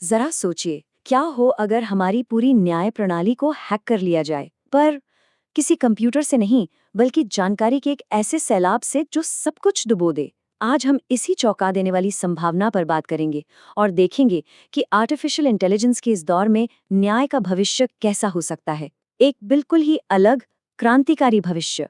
जरा सोचिए, क्या हो अगर हमारी पूरी न्याय प्रणाली को हैक कर लिया जाए, पर किसी कंप्यूटर से नहीं, बल्कि जानकारी के एक ऐसे सैलाब से जो सब कुछ डुबो दे। आज हम इसी चौंका देने वाली संभावना पर बात करेंगे और देखेंगे कि आर्टिफिशियल इंटेलिजेंस के इस दौर में न्याय का भविष्य कैसा हो सकता है। एक बिल्कुल ही अलग, क्रांतिकारी भविष्य।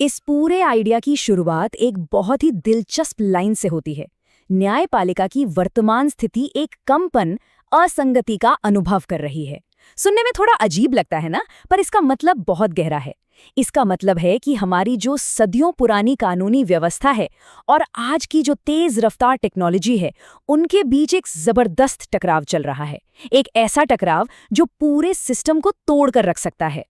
इस पूरे आइडिया की शुरुआत एक बहुत ही दिलचस्प लाइन से होती है। न्यायपालिका की वर्तमान स्थिति एक कंपन, असंगति का अनुभव कर रही है। सुनने में थोड़ा अजीब लगता है ना, पर इसका मतलब बहुत गहरा है। इसका मतलब है कि हमारी जो सदियों पुरानी कानूनी व्यवस्था है और आज की जो तेज रफ्तार टेक्नोलॉजी है, उनके बीच एक जबरदस्त टकराव चल रहा है। एक ऐसा टकराव जो पूरे सिस्टम को तोड़ कर रख सकता है।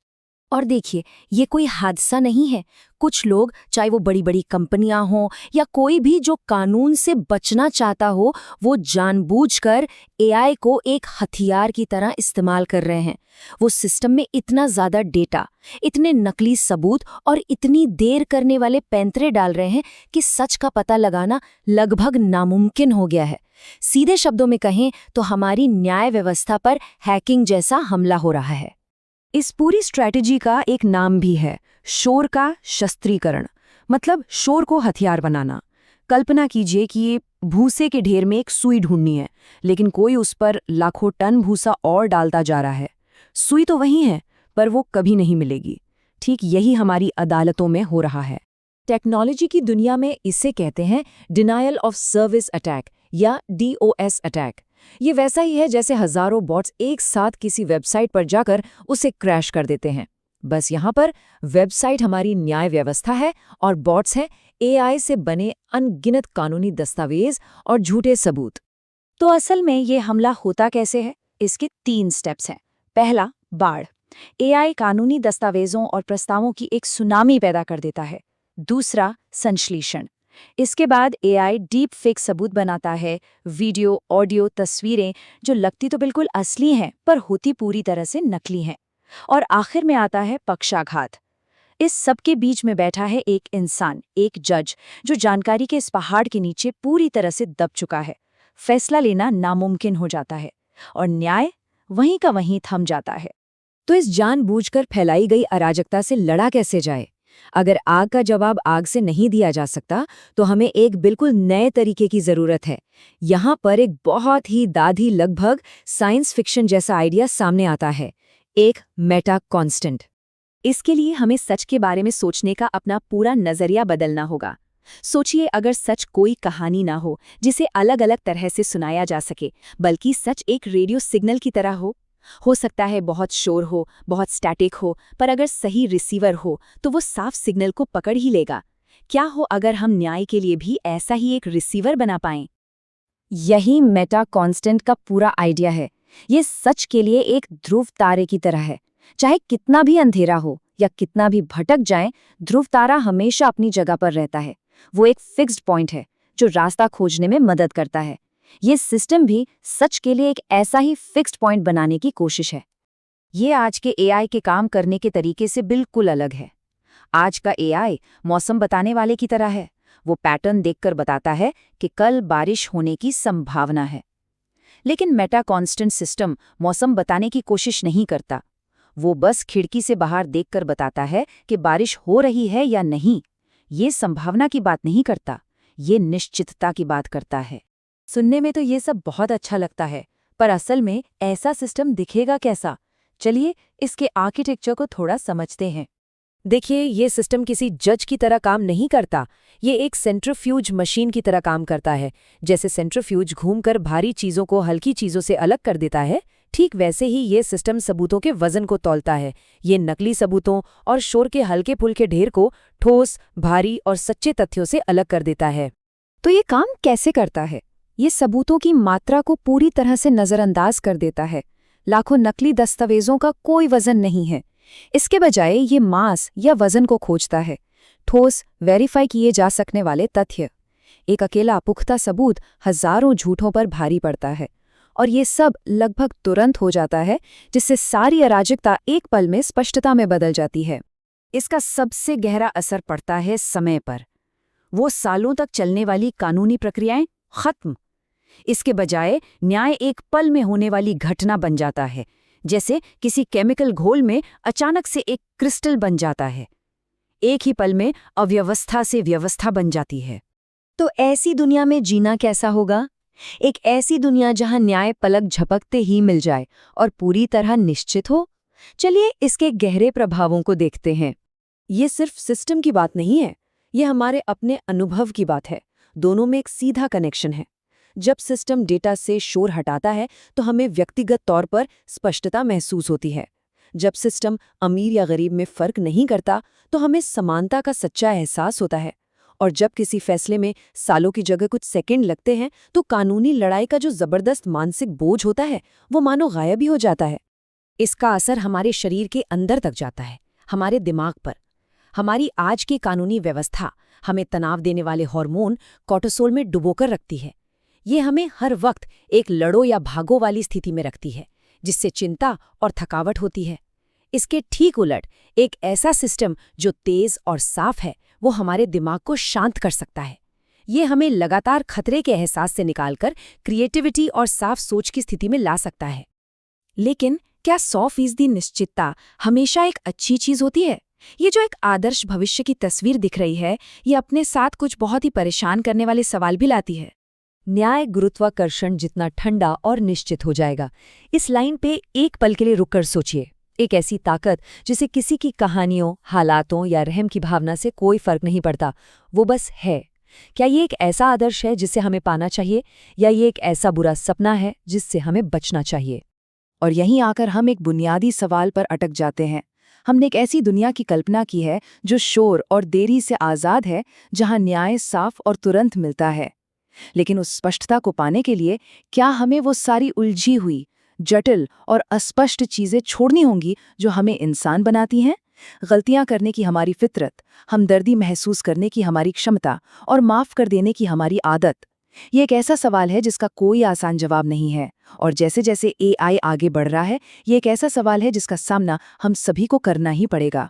और देखिए, ये कोई हादसा नहीं है। कुछ लोग, चाहे वो बड़ी बड़ी कंपनियां हों या कोई भी जो कानून से बचना चाहता हो, वो जानबूझकर एआई को एक हथियार की तरह इस्तेमाल कर रहे हैं। वो सिस्टम में इतना ज्यादा डेटा, इतने नकली सबूत और इतनी देर करने वाले पैंतरे डाल रहे हैं कि सच का पता लगाना लगभग नामुमकिन हो गया है। सीधे शब्दों में कहें तो हमारी न्याय व्यवस्था पर हैकिंग जैसा हमला हो रहा है। इस पूरी स्ट्रैटेजी का एक नाम भी है, शोर का शस्त्रीकरण। मतलब शोर को हथियार बनाना। कल्पना कीजिए कि ये भूसे के ढेर में एक सुई ढूंढनी है, लेकिन कोई उस पर लाखों टन भूसा और डालता जा रहा है। सुई तो वही है, पर वो कभी नहीं मिलेगी। ठीक यही हमारी अदालतों में हो रहा है। टेक्नोलॉजी की दुनिया में इसे कहते हैं डिनायल ऑफ सर्विस अटैक या DOS अटैक। ये वैसा ही है जैसे हजारों बॉट्स एक साथ किसी वेबसाइट पर जाकर उसे क्रैश कर देते हैं। बस यहाँ पर वेबसाइट हमारी न्याय व्यवस्था है और बॉट्स हैं AI से बने अनगिनत कानूनी दस्तावेज और झूठे सबूत। तो असल में ये हमला होता कैसे है? इसके 3 स्टेप्स हैं। पहला, बाढ़। AI कानूनी दस्तावेजों और प्रस्तावों की एक सुनामी पैदा कर देता है। दूसरा, संश्लेषण। इसके बाद AI डीप फेक सबूत बनाता है, वीडियो, ऑडियो, तस्वीरें जो लगती तो बिल्कुल असली हैं पर होती पूरी तरह से नकली हैं। और आखिर में आता है पक्षाघात। इस सब के बीच में बैठा है एक इंसान, एक जज, जो जानकारी के इस पहाड़ के नीचे पूरी तरह से दब चुका है। फैसला लेना नामुमकिन हो जाता है और न्याय वहीं का वहीं थम जाता है। तो इस जानबूझकर फैलाई गई अराजकता से लड़ा कैसे जाए? अगर आग का जवाब आग से नहीं दिया जा सकता, तो हमें एक बिल्कुल नए तरीके की जरूरत है। यहाँ पर एक बहुत ही दाधी, लगभग साइंस फिक्शन जैसा आइडिया सामने आता है, एक मेटा कांस्टेंट। इसके लिए हमें सच के बारे में सोचने का अपना पूरा नजरिया बदलना होगा। सोचिए, अगर सच कोई कहानी ना हो जिसे अलग अलग तरह से सुनाया जा सके, बल्कि सच एक रेडियो सिग्नल की तरह हो सकता है बहुत शोर हो, बहुत स्टैटिक हो, पर अगर सही रिसीवर हो तो वो साफ सिग्नल को पकड़ ही लेगा। क्या हो अगर हम न्याय के लिए भी ऐसा ही एक रिसीवर बना पाएं? यही मेटा कांस्टेंट का पूरा आइडिया है। ये सच के लिए एक ध्रुव तारे की तरह है। चाहे कितना भी अंधेरा हो या कितना भी भटक जाए, ध्रुव तारा हमेशा अपनी जगह पर रहता है। वो एक फिक्स्ड पॉइंट है जो रास्ता खोजने में मदद करता है। ये सिस्टम भी सच के लिए एक ऐसा ही फिक्स्ड पॉइंट बनाने की कोशिश है। ये आज के AI के काम करने के तरीके से बिल्कुल अलग है। आज का AI मौसम बताने वाले की तरह है। वो पैटर्न देखकर बताता है कि कल बारिश होने की संभावना है। लेकिन मेटा कांस्टेंट सिस्टम मौसम बताने की कोशिश नहीं करता। वो बस खिड़की से बाहर देखकर बताता है कि बारिश हो रही है या नहीं। ये संभावना की बात नहीं करता, ये निश्चितता की बात करता है। सुनने में तो ये सब बहुत अच्छा लगता है, पर असल में ऐसा सिस्टम दिखेगा कैसा? चलिए इसके आर्किटेक्चर को थोड़ा समझते हैं। देखिए, ये सिस्टम किसी जज की तरह काम नहीं करता। ये एक सेंट्रीफ्यूज मशीन की तरह काम करता है। जैसे सेंट्रीफ्यूज घूमकर भारी चीज़ों को हल्की चीज़ों से अलग कर देता है, ठीक वैसे ही ये सिस्टम सबूतों के वजन को तौलता है। ये नकली सबूतों और शोर के हल्के फुल्के ढेर को ठोस, भारी और सच्चे तथ्यों से अलग कर देता है। तो ये काम कैसे करता है? ये सबूतों की मात्रा को पूरी तरह से नज़रअंदाज कर देता है। लाखों नकली दस्तावेजों का कोई वजन नहीं है। इसके बजाय ये मास या वजन को खोजता है, ठोस, वेरीफाई किए जा सकने वाले तथ्य। एक अकेला पुख्ता सबूत हजारों झूठों पर भारी पड़ता है, और ये सब लगभग तुरंत हो जाता है, जिससे सारी अराजकता एक पल में स्पष्टता में बदल जाती है। इसका सबसे गहरा असर पड़ता है समय पर। वो सालों तक चलने वाली कानूनी प्रक्रियाएं खत्म। इसके बजाय न्याय एक पल में होने वाली घटना बन जाता है, जैसे किसी केमिकल घोल में अचानक से एक क्रिस्टल बन जाता है। एक ही पल में अव्यवस्था से व्यवस्था बन जाती है। तो ऐसी दुनिया में जीना कैसा होगा? एक ऐसी दुनिया जहां न्याय पलक झपकते ही मिल जाए और पूरी तरह निश्चित हो। चलिए इसके गहरे प्रभावों को देखते हैं। ये सिर्फ सिस्टम की बात नहीं है, ये हमारे अपने अनुभव की बात है। दोनों में एक सीधा कनेक्शन है। जब सिस्टम डेटा से शोर हटाता है तो हमें व्यक्तिगत तौर पर स्पष्टता महसूस होती है। जब सिस्टम अमीर या गरीब में फर्क नहीं करता तो हमें समानता का सच्चा एहसास होता है। और जब किसी फैसले में सालों की जगह कुछ सेकंड लगते हैं तो कानूनी लड़ाई का जो जबरदस्त मानसिक बोझ होता है वो मानो गायब ही हो जाता है। इसका असर हमारे शरीर के अंदर तक जाता है, हमारे दिमाग पर। हमारी आज की कानूनी व्यवस्था हमें तनाव देने वाले हार्मोन कोर्टिसोल में डुबोकर रखती है। ये हमें हर वक्त एक लड़ो या भागो वाली स्थिति में रखती है, जिससे चिंता और थकावट होती है। इसके ठीक उलट एक ऐसा सिस्टम जो तेज और साफ है, वो हमारे दिमाग को शांत कर सकता है। ये हमें लगातार खतरे के एहसास से निकालकर क्रिएटिविटी और साफ सोच की स्थिति में ला सकता है। लेकिन क्या 100% निश्चितता हमेशा एक अच्छी चीज होती है? ये जो एक आदर्श भविष्य की तस्वीर दिख रही है, ये अपने साथ कुछ बहुत ही परेशान करने वाले सवाल भी लाती है। न्याय गुरुत्वाकर्षण जितना ठंडा और निश्चित हो जाएगा। इस लाइन पे एक पल के लिए रुककर सोचिए। एक ऐसी ताकत जिसे किसी की कहानियों, हालातों या रहम की भावना से कोई फर्क नहीं पड़ता, वो बस है। क्या ये एक ऐसा आदर्श है जिसे हमें पाना चाहिए, या ये एक ऐसा बुरा सपना है जिससे हमें बचना चाहिए? और यहीं आकर हम एक बुनियादी सवाल पर अटक जाते हैं। हमने एक ऐसी दुनिया की कल्पना की है जो शोर और देरी से आज़ाद है, जहां न्याय साफ और तुरंत मिलता है। लेकिन उस स्पष्टता को पाने के लिए क्या हमें वो सारी उलझी हुई, जटिल और अस्पष्ट चीज़ें छोड़नी होंगी जो हमें इंसान बनाती हैं? गलतियां करने की हमारी फितरत, हमदर्दी महसूस करने की हमारी क्षमता और माफ़ कर देने की हमारी आदत। ये एक ऐसा सवाल है जिसका कोई आसान जवाब नहीं है, और जैसे जैसे एआई आगे बढ़ रहा है, ये एक ऐसा सवाल है जिसका सामना हम सभी को करना ही पड़ेगा।